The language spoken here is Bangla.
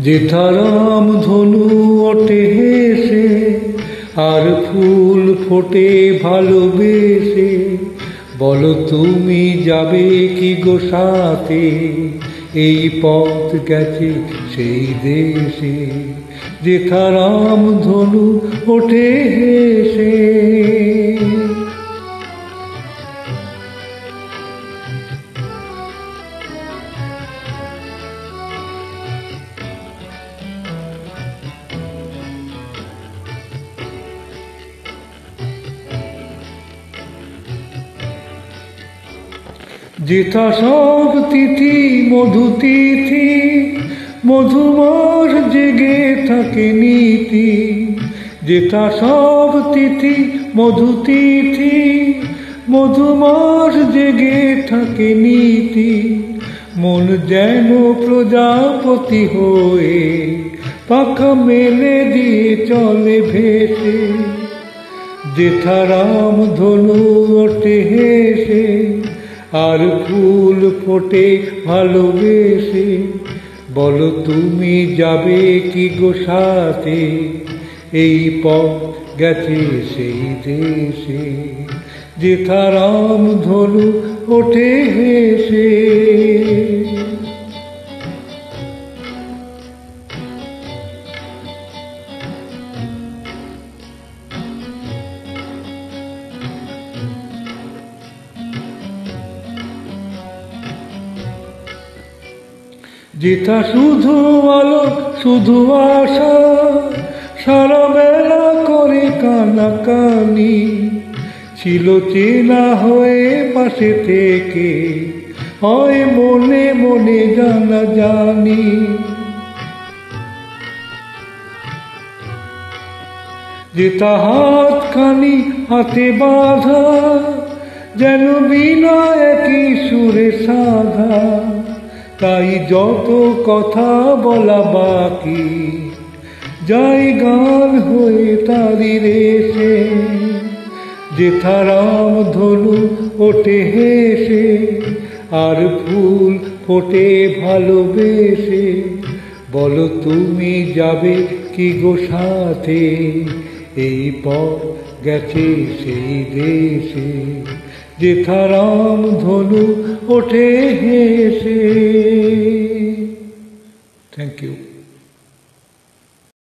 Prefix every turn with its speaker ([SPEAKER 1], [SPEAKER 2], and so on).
[SPEAKER 1] যেথারাম ধনু ওঠে হেসে আর ফুল ফোটে ভালোবেসে, বলো তুমি যাবে কি গো সাথে, এই পথ গেছে সেই দেশে। যেথারাম ধনু ওঠে হেসে। যেথা সব তিথি মধু তিথি, মধুমাস জেগে থাকে নীতি। যেথা সব তিথি মধু তিথি, মধুমাস জেগে থাকে নীতি। মন যেন প্রজাপতি হয়ে পাখা মেলে দিয়ে চলে ভেসে। যেথারাম ধনু ওঠে হেসে আর ফুল ফোটে ভালোবেসে, বলো তুমি যাবে কি গো সাথে, এই পথ গেছে সেই দেশে। যেথারাম ধনু ওঠে হেসে। যেথা শুধু আলো শুধু আশা, সারা বেলা করে কানাকানি। ছিল চেনা হয়ে পাশে থেকে, হয় মনে মনে জানা জানি। যেথা হাতখানি হাতে বাঁধা, যেন বিনা একই সুরে সাধা। তাই যত কথা বলা বাকি, যাই গান হয়ে তারি রেশে। যেথারাম ধনু ওঠে হেসে আর ফুল ফোটে ভালোবেসে, বলো তুমি যাবে কি গো সাথে, এই পথ গেছে সেই দেশে। যেথারাম ধনু ওঠে হেসে। Thank you.